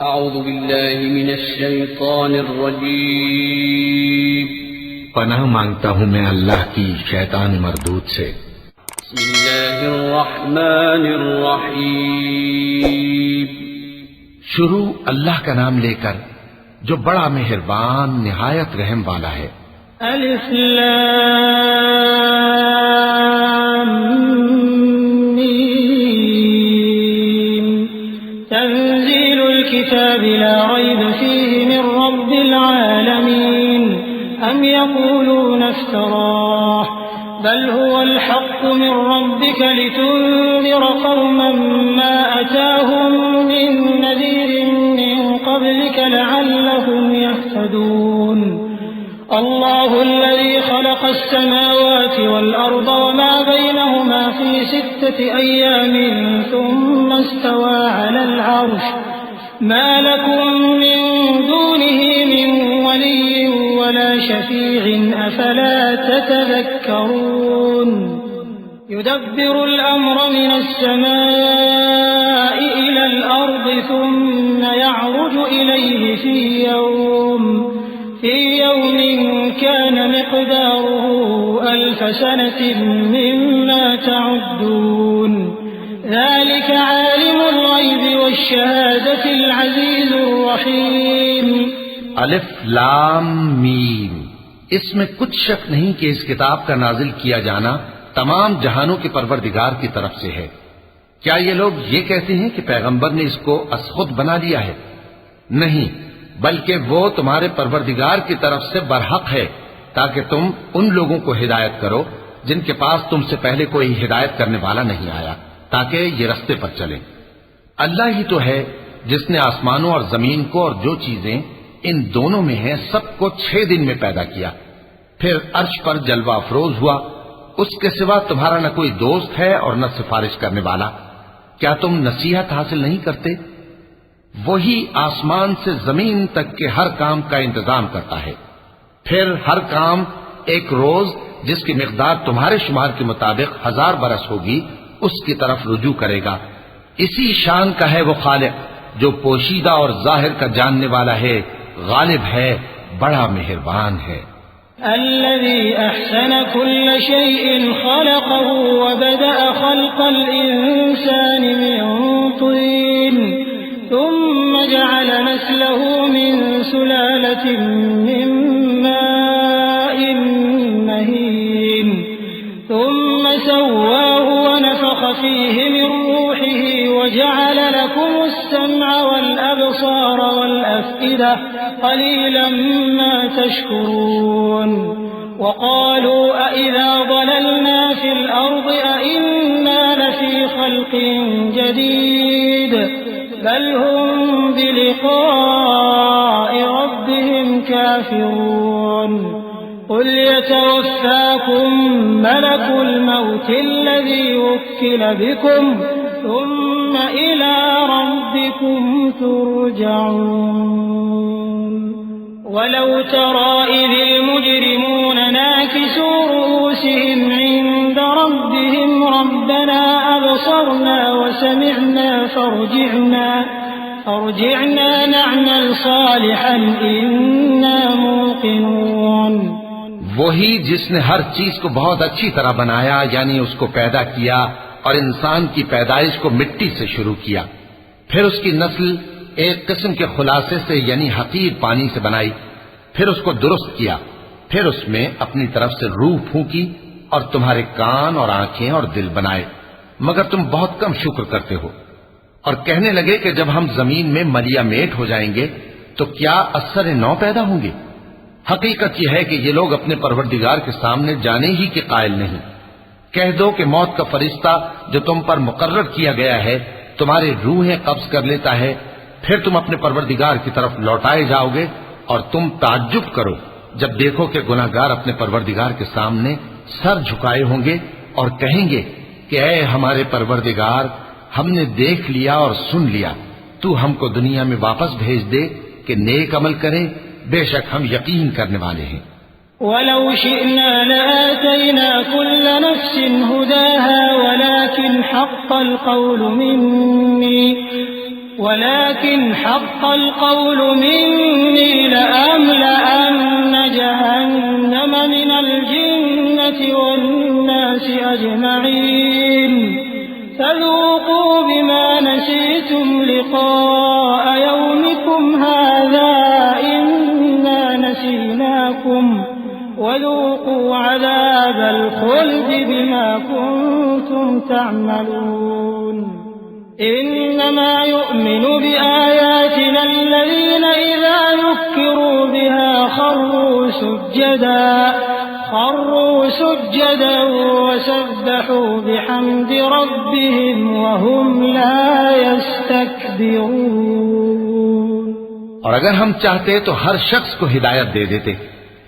अऊज़ु बिल्लाहि मिनश शैतानिर रजीम। पनाह मांगता हूँ मैं अल्लाह की शैतान मरदूद से। बिस्मिल्लाहिर रहमानिर रहीम। शुरू अल्लाह का नाम लेकर जो बड़ा मेहरबान निहायत रहम वाला है। अलिफ लाम मीम तंज़ीलुल किताबि ला रैब फ़ीहि मिन रब्बिल आलमीन अम यक़ूलूना इफ़्तराह बल हुवल हक़्क़ु मिन रब्बिका लितुन्ज़िरा क़ौमन मा अताहुम मिन नज़ीरिन मिन क़ब्लिका लअल्लहुम यहतदून। अल्लाहु अल्लज़ी ख़लक़स समावाति वल अर्ज़ वमा बैनहुमा फ़ी सित्तति अय्यामिन थुम्मा इस्तवा अलल अर्श मा लकुम मिन दूनिही मिन वलिय्यिन वला शफ़ी'इन अफ़ला ततज़क्करून। युदब्बिरुल अम्र मिनस समाइ इलल अर्ज़ि थुम्मा यअरुजु इलैहि फ़ी यौमिन कान मिक़दारुहु अल्फ़ सनतिन मिम्मा तअुद्दून। ज़ालिक आलिमुल ग़ैबि वश्शहादतिल अज़ीज़ुर रहीम। अलिफ लाम मीम। इसमें कुछ शक नहीं कि इस किताब का नाजिल किया जाना तमाम जहानों के परवरदिगार की तरफ से है। क्या ये लोग ये कहते हैं कि पैगंबर ने इसको असखुद बना लिया है? नहीं, बल्कि वो तुम्हारे परवरदिगार की तरफ से बरहक है, ताकि तुम उन लोगों को हिदायत करो जिनके पास तुमसे पहले कोई हिदायत करने वाला नहीं आया, ताकि ये रास्ते पर चलें। अल्लाह ही तो है जिसने आसमानों और जमीन को और जो चीजें इन दोनों में हैं सबको 6 दिन में पैदा किया, फिर अर्श पर जलवा अफरोज हुआ। उसके सिवा तुम्हारा न कोई दोस्त है और न सिफारिश करने वाला। क्या तुम नसीहत हासिल नहीं करते? वही आसमान से जमीन तक के हर काम का इंतजाम करता है, फिर हर काम एक रोज जिसकी मिकदार तुम्हारे शुमार के मुताबिक 1000 बरस होगी उसकी तरफ रुजू करेगा। इसी शान का है वो खालिक जो पोशीदा और जाहिर का जानने वाला है, गालिब है, बड़ा मेहरबान है। अल्लज़ी अहसन कुल्ल शैइन खलक़हु व बदअ खल्क़ल इंसानि मिन तीन थुम्म जअल नस्लहु मिन सुलालतिन मिन माइन महीन थुम्म सव्वाहु व नफ़ख़ फ़ीहि मिन रूहिही व जअल लकुमुस सम्अ वल अबसार वल अफ़इदा क़लीलन मा तशकुरून। वक़ालू अइज़ा ज़ललना फ़िल अर्ज़ अइन्ना लफ़ी ख़ल्क़िन जदीद बल हुम बिलिक़ाइ रब्बिहिम काफ़िरून। क़ुल यतवफ़्फ़ाकुम मलकुल मौति अल्लज़ी वुक्किल बिकुम थुम्म इला रब्बिकुम तुरजऊन। वलौ तरा इज़िल मुजरिमून नाकिसू रूसिहिम इन्द रब्बिहिम रब्बना अबसरना व समिअना फर्जिअना नअमल सालिहन इन्ना मूक़िनून। वही जिसने हर चीज को बहुत अच्छी तरह बनाया, यानी उसको पैदा किया और इंसान की पैदाइश को मिट्टी से शुरू किया, फिर उसकी नस्ल एक किस्म के खुलासे से यानी हकीर पानी से बनाई, फिर उसको दुरुस्त किया, फिर उसमें अपनी तरफ से रूह फूंकी और तुम्हारे कान और आंखें और दिल बनाए, मगर तुम बहुत कम शुक्र करते हो। और कहने लगे कि जब हम जमीन में मलिया मेट हो जाएंगे तो क्या असर नौ पैदा होंगे। हकीकत यह है कि ये लोग अपने परवरदिगार के सामने जाने ही के कायल नहीं। कह दो कि मौत का फरिश्ता जो तुम पर मुकर्रर किया गया है तुम्हारी रूहें कब्ज कर लेता है, फिर तुम अपने परवरदिगार की तरफ लौटाए जाओगे और तुम ताज्जुब करो जब देखो कि गुनाहगार अपने परवरदिगार के सामने सर झुकाए होंगे और कहेंगे कि ऐ हमारे परवरदिगार, हमने देख लिया और सुन लिया, तू हमको दुनिया में वापस भेज दे कि नेक अमल करें, बेशक हम यकीन करने वाले हैं। वलौ शिअना लआतैना कुल्ल नफ्सिन हुदाहा वलाकिन हक़्क़ल क़ौलु मिन्नी वलाकिन हक़्क़ल क़ौलु मिन्नी लअमलअन्न जहन्नम मिनल जिन्नति वन्नासि अजमईन फ़ज़ूक़ू बिमा नसीतुम लिक़ाअ यौमिकुम हाज़ा इन्ना नसीनाकुम वज़ूक़ू अज़ाबल ख़ुल्द बिमा कुन्तुम तअमलून। इन्नमा युअमिनु बिआयातिना अल्लज़ीना इज़ा ज़ुक्किरू बिहा खर्रू सुज्जदन वसब्बहू बिहम्दि रब्बिहिम वहुम ला यस्तकबिरून। और अगर हम चाहते तो हर शख्स को हिदायत दे देते,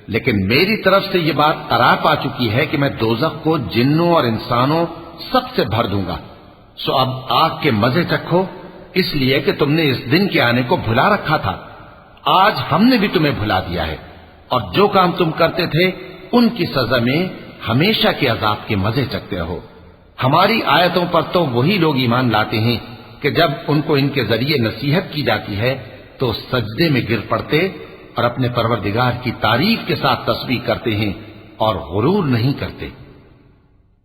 लेकिन मेरी तरफ से ये बात करार पा चुकी है कि मैं दोज़ख को जिन्नों और इंसानों सबसे भर दूंगा। सो अब आग के मजे चखो, इसलिए कि तुमने इस दिन के आने को भुला रखा था। आज हमने भी तुम्हें भुला दिया है, और जो काम तुम करते थे उनकी सजा में हमेशा के अजाब के मजे चखते रहो। हमारी आयतों पर तो वही लोग ईमान लाते हैं कि जब उनको इनके जरिए नसीहत की जाती है तो सजदे में गिर पड़ते और अपने परवरदिगार की तारीफ के साथ तस्बीह करते हैं और गुरूर नहीं करते।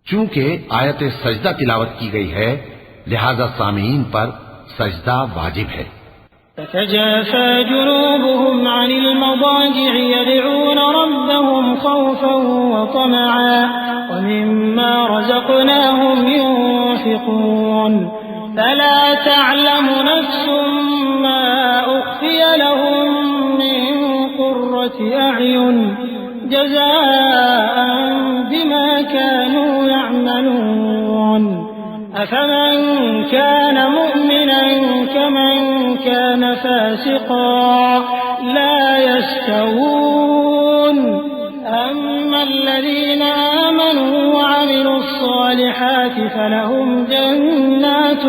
चूंकि आयत सजदा तिलावत की गई है, लिहाजा सामीन पर सजदा वाजिब है। ततजाफा जुनूबुहुम अनिल मदाजि'i यद'ून रब्बहुम खौफन व तमअन व मिम्मा रज़क़नाहुम युनफ़िक़ून फला तअलमु नफ्सुम मा उख़फ़िय लहुम मिन क़ुर्रति अ'युन जज़ाअन बिमा कानू यअमलून। अफमन कान मुमिनन कमन कान फासिक़ा ला यस्तवून। अम्मा الذين آمنوا وعملوا الصالحات فلهم جنات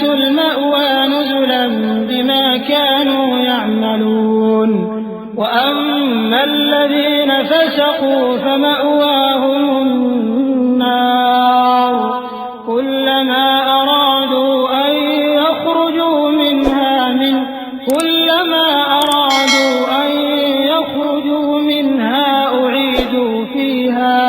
المأوى نزلا بما كانوا يعملون وأما الذين فسقوا فمأواهم النار كلما أرادوا أن يخرجوا منها أعيدوا فيها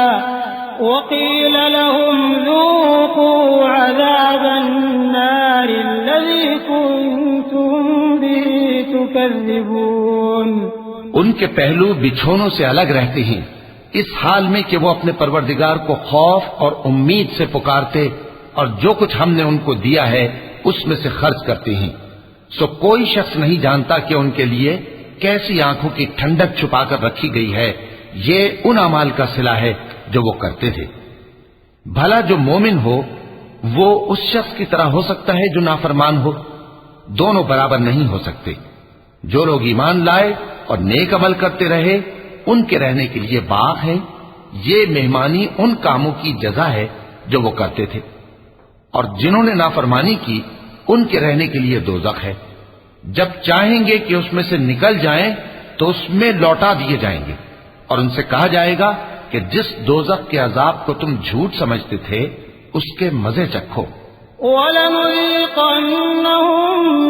وقيل لهم ذوقوا عذاب النار الذي كنتم به تكذبون। उनके पहलू बिछोनों से अलग रहते हैं, इस हाल में कि वो अपने परवरदिगार को खौफ और उम्मीद से पुकारते और जो कुछ हमने उनको दिया है उसमें से खर्च करते हैं। सो कोई शख्स नहीं जानता कि उनके लिए कैसी आंखों की ठंडक छुपाकर रखी गई है। ये उन अमाल का सिला है जो वो करते थे। भला जो मोमिन हो वो उस शख्स की तरह हो सकता है जो नाफरमान हो? दोनों बराबर नहीं हो सकते। जो लोग ईमान लाए और नेक अमल करते रहे उनके रहने के लिए बाग है। ये मेहमानी उन कामों की जजा है जो वो करते थे, और जिन्होंने नाफरमानी की उनके रहने के लिए दोज़ख है। जब चाहेंगे कि उसमें से निकल जाएं तो उसमें लौटा दिए जाएंगे और उनसे कहा जाएगा कि जिस दोज़ख के अजाब को तुम झूठ समझते थे उसके मजे चखो। वलनुज़ीक़न्नहुम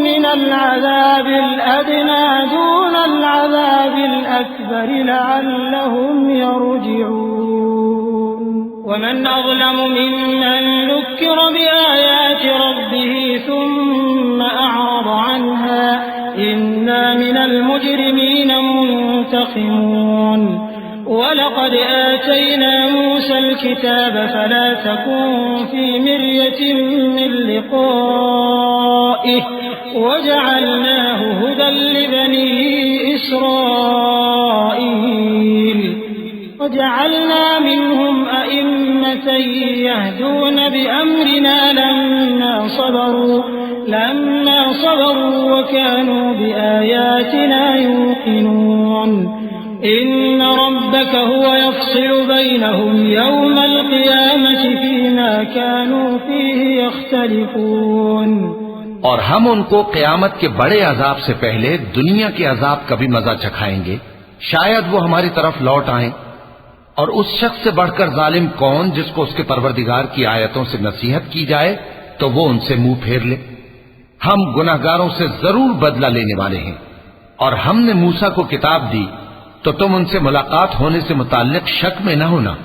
मिनल अज़ाबिल अदना दूनल अज़ाबिल अकबर लअल्लहुम यरजिऊन। वमन अज़लमु मिम्मन ज़ुक्किर बिआयाति रब्बिही सुम्मा अअरज़ अन्हा इन्ना मिनल मुजरिमीन मुंतक़िमून। वलक़द आतैना मूसा الكتاب فلا تكن في مرية من لقائه وجعلناه هدى لبني إسرائيل وجعلنا منهم أئمة يهدون بأمرنا لما صبروا وكانوا بآياتنا يوقنون. إن ربك هو يفصل بينهم يوم القيامة فيما كانوا فيه يختلفون. और हम उनको क़यामत के बड़े अजाब से पहले दुनिया के अजाब का भी मजा चखाएंगे, शायद वो हमारी तरफ लौट आएं। और उस शख्स से बढ़कर जालिम कौन जिसको उसके परवरदिगार की आयतों से नसीहत की जाए तो वो उनसे मुंह फेर ले। हम गुनाहगारों से जरूर बदला लेने वाले हैं। और हमने मूसा को किताब दी तो तुम उनसे मुलाकात होने से मुताल्लिक शक में न होना।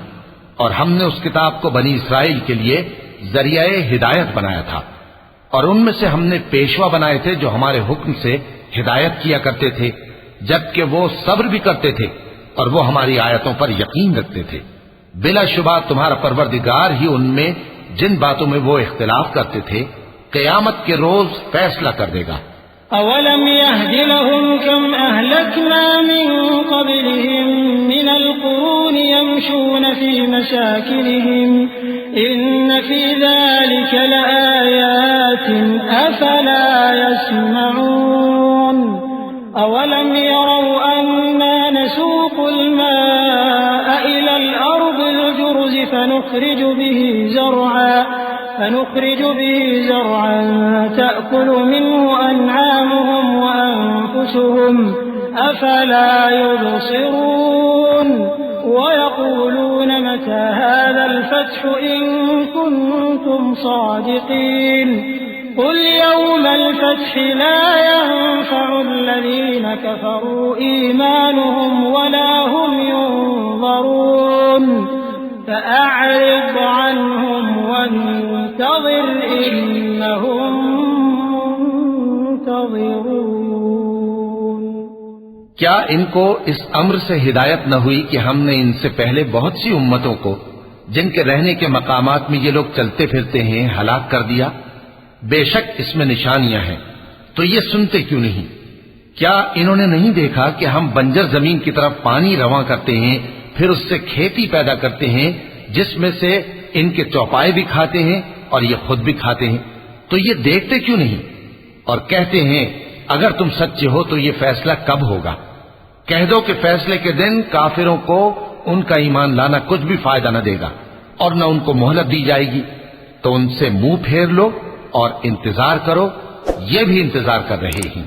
और हमने उस किताब को बनी इसराइल के लिए जरियाए हिदायत बनाया था। और उनमें से हमने पेशवा बनाए थे जो हमारे हुक्म से हिदायत किया करते थे, जबकि वो सब्र भी करते थे और वो हमारी आयतों पर यकीन रखते थे। बिलाशुबा तुम्हारा परवरदिगार ही उनमें जिन बातों में वो इख्तिलाफ करते थे क़यामत के रोज फैसला कर देगा। अवलम यहदि लहुम कम अहलकना मिन क़ब्लिहिम मिनल क़ुरूनि यमशून फी मसाकिनिहिम इन्न फी ज़ालिका लआयातिन अफला यस्मऊन अवलम यरौ अन्ना नसूक़ुल माअ इलल अर्दिल जुरज़ि فنخرج به زرعا تأكل منه أنعامهم وأنفسهم أفلا يبصرون ويقولون متى هذا الفتح إن كنتم صادقين قل يوم الفتح لا ينفع الذين كفروا إيمانهم ولا هم ينظرون فأعرض عنهم وانتظر إنهم منتظرون। क्या इनको इस अम्र से हिदायत न हुई कि हमने इनसे पहले बहुत सी उम्मतों को जिनके रहने के मकामात में ये लोग चलते फिरते हैं हलाक कर दिया। बेशक इसमें निशानियां हैं, तो ये सुनते क्यों नहीं? क्या इन्होंने नहीं देखा कि हम बंजर जमीन की तरफ पानी रवां करते हैं, फिर उससे खेती पैदा करते हैं जिसमें से इनके चौपाए भी खाते हैं और ये खुद भी खाते हैं? तो ये देखते क्यों नहीं? और कहते हैं अगर तुम सच्चे हो तो ये फैसला कब होगा? कह दो कि फैसले के दिन काफिरों को उनका ईमान लाना कुछ भी फायदा न देगा और न उनको मोहलत दी जाएगी। तो उनसे मुंह फेर लो और इंतजार करो, ये भी इंतजार कर रहे हैं।